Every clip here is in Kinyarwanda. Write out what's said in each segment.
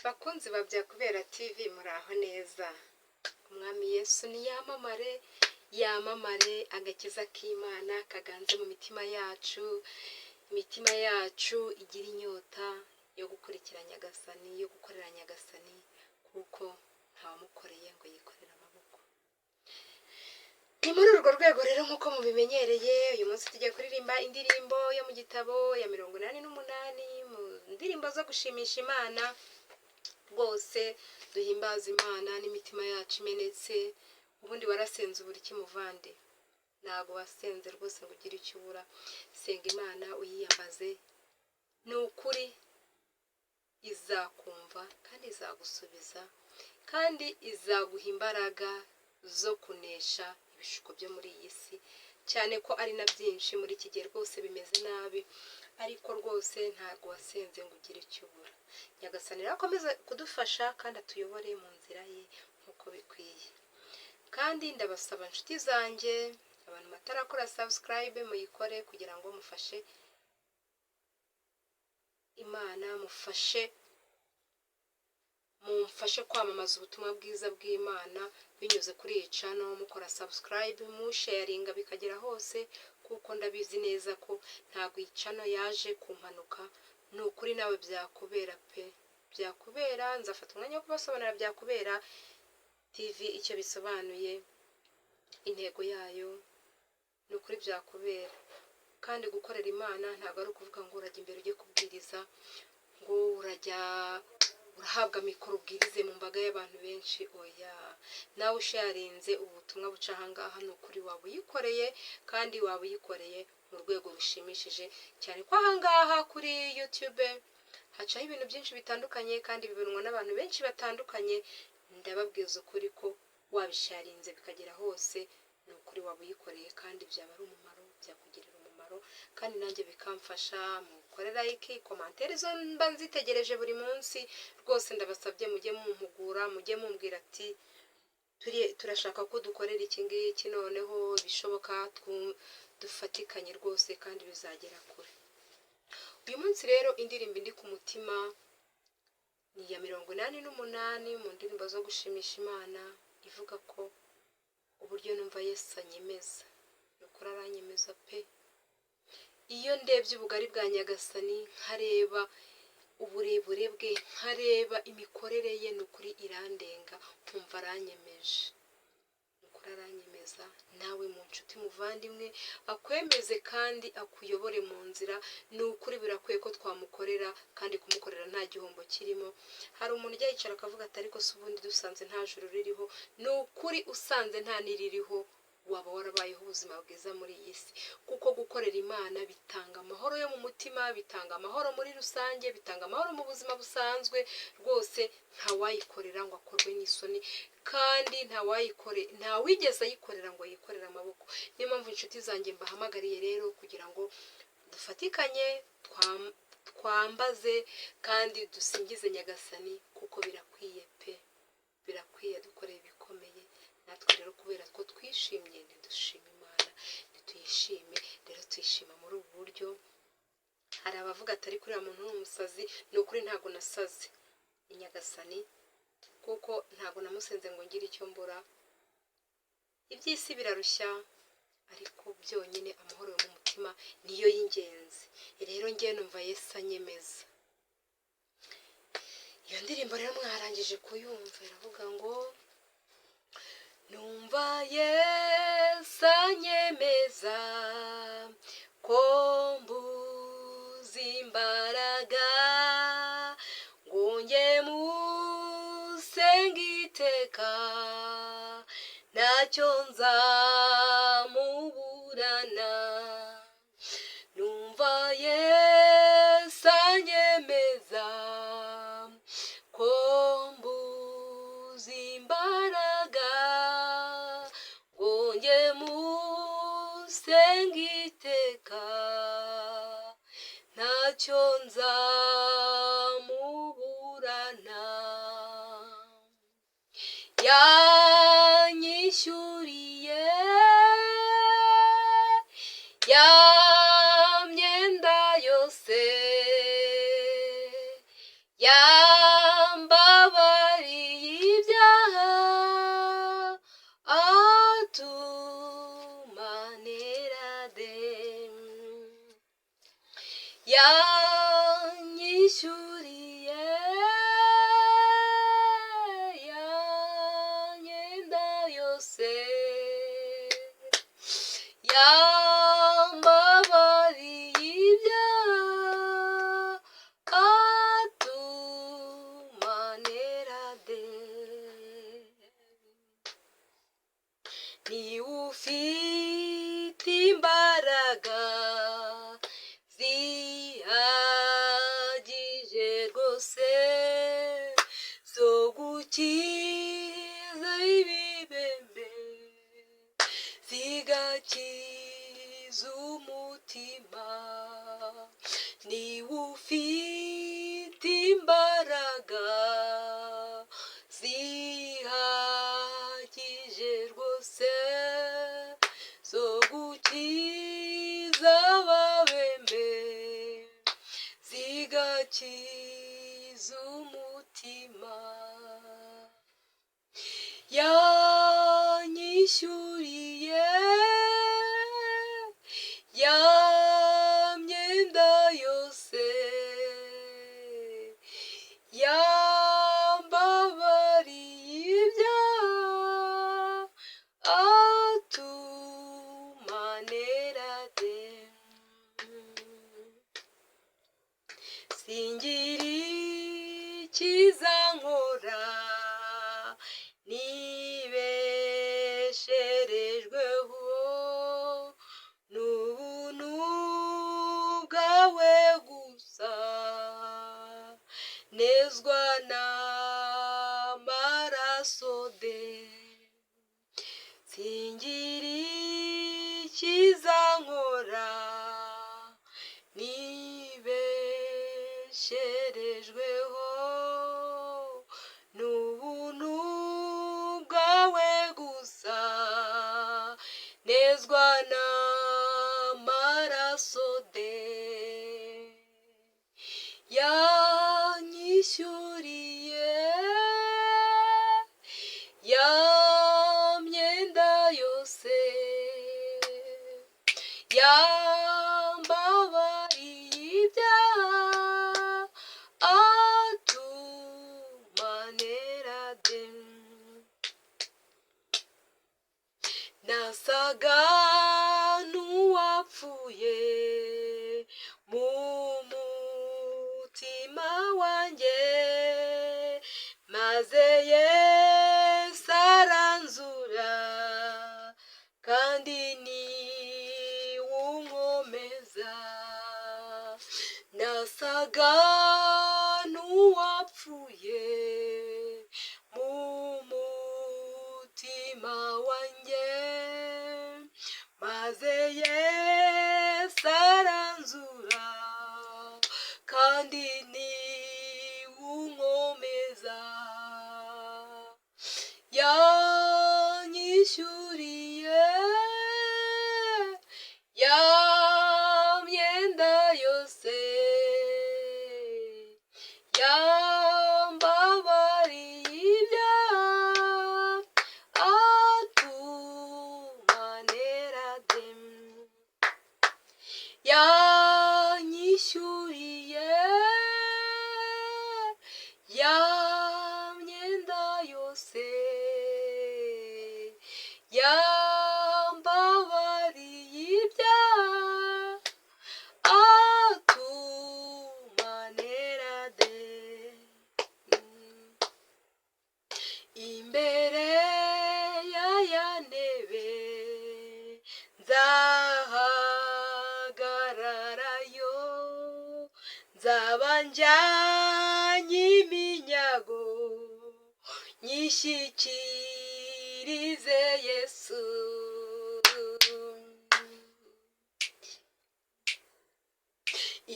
Bakunzi ba Byakubera TV muraho neza. Umwami Yesu niyamamare, yamamare, agakiza k'Imana kaganze mu mitima yacu. Imitima yacu igira inyota yo gukurikira Nyagasani, yo gukorera Nyagasani, kuko ntawamukoreye ngo yikorere amaboko. Ni muri urwo rwego rero nk'uko mubimenyereye, uyu munsi tugiye kuririmba indirimbo yo mu gitabo ya 88 mu ndirimbo zo gushimisha Imana. Rwose duhimbaza Imana n'imitima yacu imenetse. Ubundi warasenze ubura iki muvande? Ntago wasenze rwose ngo ugire icyo ubura. Senga Imana uyiyambaze, ni ukuri izakumva kandi izagusubiza, kandi izaguha imbaraga zo kunesha ibishuko byo muri iyi si, cyane ko ari na byinshi muri iki gihe rwose bimeze nabi, ariko rwose ntago wasenze ngo ugire icyo ubura. Nyagasani rero akomeze kudufasha kandi atuyobore mu nzira ye nk'uko bikwiye. Kandi ndabasaba inshuti zanjye, abantu batarakora subscribe muyikore kugira ngo mufashe Imana, mumfashe kwamamaza ubutumwa bwiza bw'Imana binyuze kuri iyi channel. Mukora subscribe, musharinga bikagera hose, kuko ndabizi neza ko ntago iyi channel yaje kumpanuka. Ni ukuri nawe byakubera pe, byakubera. Nzafata umwanya wo kubasobanurira Byakubera TV icyo bisobanuye, intego yayo. Ni ukuri byakubera. Kandi gukorera Imana ntabwo ari ukuvuga ngo urajya imbere ujye kubwiriza, ngo urajya urahabwa mikoro ubwirize mu mbaga y'abantu benshi. Oya, nawe usharinze ubutumwa buca ahangaha, ni ukuri waba uyikoreye, kandi waba uyikoreye mu rwego rushimishije cyane, ko ahangaha kuri YouTube hacaho ibintu byinshi bitandukanye kandi bibonwa n'abantu benshi batandukanye. Ndababwiza ukuri ko wabisharinze bikagera hose, ni ukuri waba uyikoreye kandi byaba ari umumaro, byakugirira umumaro, kandi nanjye bikamfasha. Mukorera like, commentaire zo mba nzitegereje buri munsi. Rwose ndabasabye mujye mumpugura, mujye mumbwira ati turashaka ko dukorera iki ngiki, noneho bishoboka dufatikanye rwose kandi bizagera kure. Uyu munsi rero indirimbo indi ku mutima ni iya 88 mu ndirimbo zo gushimisha Imana, ivuga ko uburyo numva Yesu anyemeza. Ni ukuri aranyemeza pe. Iyo ndebye ubugari bwa Nyagasani, nkareba uburebure bwe, nkareba imikorere ye, ni ukuri irandenga, nkumva aranyemeje. Ni ukuri aranyemeza. Nawe mu nshuti muvandimwe akwemeze kandi akuyobore mu nzira. Ni ukuri birakwiye ko twamukorera, kandi kumukorera nta gihombo kirimo. Hari umuntu ujya yicara akavuga ati ariko se ubundi dusanze nta juru ririho. Ni ukuri usanze nta niririho, waba warabayeho ubuzima bwiza muri iyi si, kuko gukorera Imana bitanga amahoro yo mu mutima, bitanga amahoro muri rusange, bitanga amahoro mu buzima busanzwe. Rwose ntawayikorera ngo akorwe n'isoni, kandi ntawigeze ayikorera ngo yikorere amaboko. Niyo mpamvu inshuti zanjye mbahamagariye rero kugira ngo dufatikanye, twambaze kandi dusingize Nyagasani, kuko birakwiye pe, birakwiye dukoreye ibikomeye. Natwe rero kubera ko twishimye, ntidushima Imana, ntituyishime. Rero tuyishima muri ubu buryo. Hari abavuga ati ariko uriya muntu ni umusazi. Ni ukuri ntago nasaze, ni Nyagasani, kuko ntago namusenze ngo ngire icyo mbura. Iby'isi birarushya, ariko byonyine amahoro yo mu mutima niyo y'ingenzi. Rero njye numva Yesu anyemeza. Iyo ndirimbo rero mwarangije kuyumva, iravuga ngo numva Yesu anyemeza ko mbuze imbaraga, ngo njye musenga iteka, ntacyo nzamuburana. Numva Yesu anyemeza ko mbuze imbaraga, ngo njye musenga iteka, ntacyo nzamuburana. Yanyishyuriye ya myenda yose, yamba gukiza ibibembe zigakiza umutima, niwe ufite imbaraga zihagije rwose zo gukiza ababembe zigakiza umutima. Yanyishyuriye ya myenda yose, yambabariye ibyaha atuma nera de. Singira ikizankora nibesherejweho n'ubuntu bwawe gusa, nezwa n'amaraso de. Singira ikizankora nibesherejweho n'ubuntu bwawe gusa, nezwa n'amaraso de. Yanyishyuriye ya myenda yose, yambabariye ibyaha atuma nera de. Nasaga n'uwapfuye mu mutima wanjye, maze Yesu aranzura kandi niwe unkomeza. Nasaga n'uwapfuye mu mutima wanjye, maze Yesu aranzura kandi niwe unkomeza. Yanyishyuriye ya myenda yose, yambabariye ibyaha atuma nera de. Yanyishyuriye ya myenda yose, yambabariye ibyaha atuma nera de. Imbere y'aya ntebe nzahagararayo, nzaba njyanye iminyago nyishyikirize Yesu.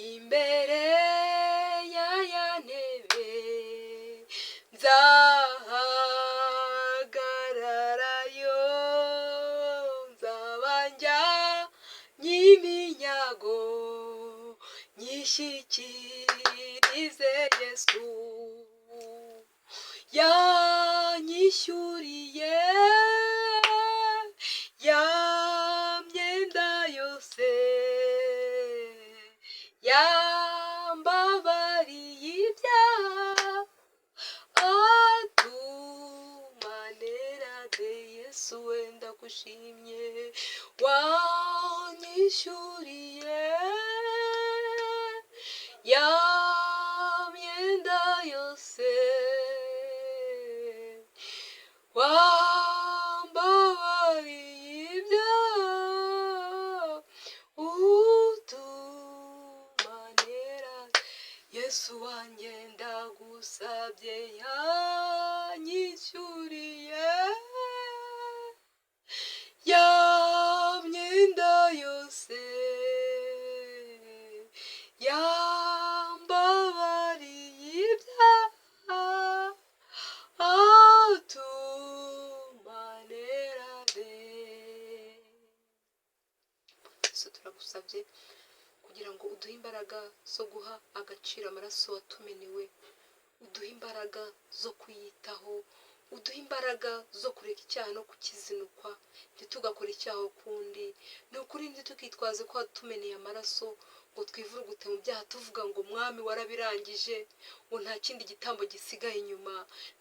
Imbere y'aya ntebe nzahagararayo, nzaba njyanye iminyago nyishyikirize Yesu. Yanyishyuriye ya myenda yose, yambabariye ibyaha atuma nera de. Yesu wenda gushimye, wanyishyuriye ya myenda yose, wambabariye ibyaha utuma nera. Yesu wanjye ndagusabye, yanyishyuriye wanyishyuriye ya myenda yose yambabariye ibyaha atumanerane. Yesu turagusabye kugira ngo uduhe imbaraga zo guha agaciro amaraso watumenewe, uduhe imbaraga zo kuyitaho, uduhe imbaraga zo kureka icyaha no kukizinukwa, ntitugakore icyaha ukundi. Ni ukuri ntitukitwaze ko watumeneye amaraso ngo twivurugute mu byaha tuvuga ngo mwami warabirangije, ngo nta kindi gitambo gisigaye inyuma.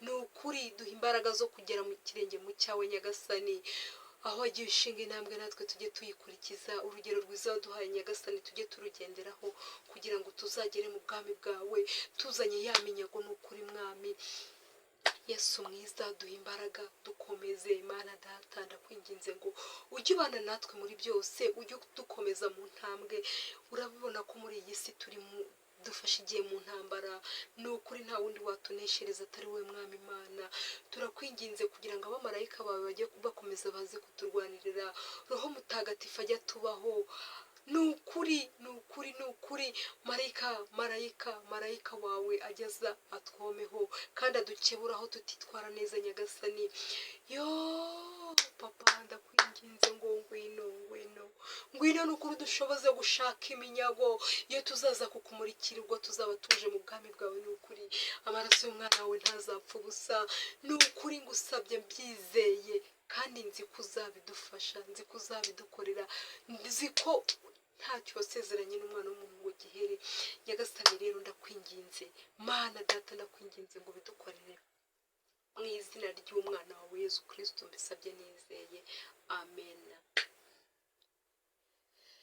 Ni ukuri duha imbaraga zo kugera mu kirenge mu cyawe Nyagasani, aho wagiye ushinga intambwe natwe tujye tuyikurikiza. Urugero rwiza waduhaye Nyagasani tujye turugenderaho kugira ngo tuzagere mu bwami bwawe tuzanye ya minyago. Ni ukuri mwami Yesu mwiza, duha imbaraga, dukomeze. Imana Data ndakwinginze ngo ujye ubana natwe muri byose, ujye dukomeza mu ntambwe. Urabibona ko muri iyi si turi dufashe igihe mu ntambara. Ni ukuri nta wundi watuneshereza atari we mwami Imana. Turakwinginze kugira ngo abamarayika bawe bajye bakomeza baze kuturwanirira, Roho Mutagatifu ajya tubaho. Ni ukuri ni ukuri ni ukuri, marayika wawe ageza atwomeho kandi adukebura aho tutitwara neza Nyagasani. Yo papa ndakwinginze ngo ngwino ni ukuri dushoboze gushaka iminyago iyo tuzaza kukumurikira ubwo tuzaba tuje mu bwami bwawe. Ni ukuri amaraso y'umwana wawe ntazapfa ubusa. Ni ukuri ngusabye mbyizeye kandi nzi ko uzabidufasha, nzi ko uzabidukorera, nzi ko ntacyo wasezeranye n'umwana w'umuntu ngo gihere. Nyagasani rero ndakwinginze, Mana Data ndakwinginze ngo bidukorere mu izina ry'umwana wawe Yesu Kristo mbisabye nizeye, amen.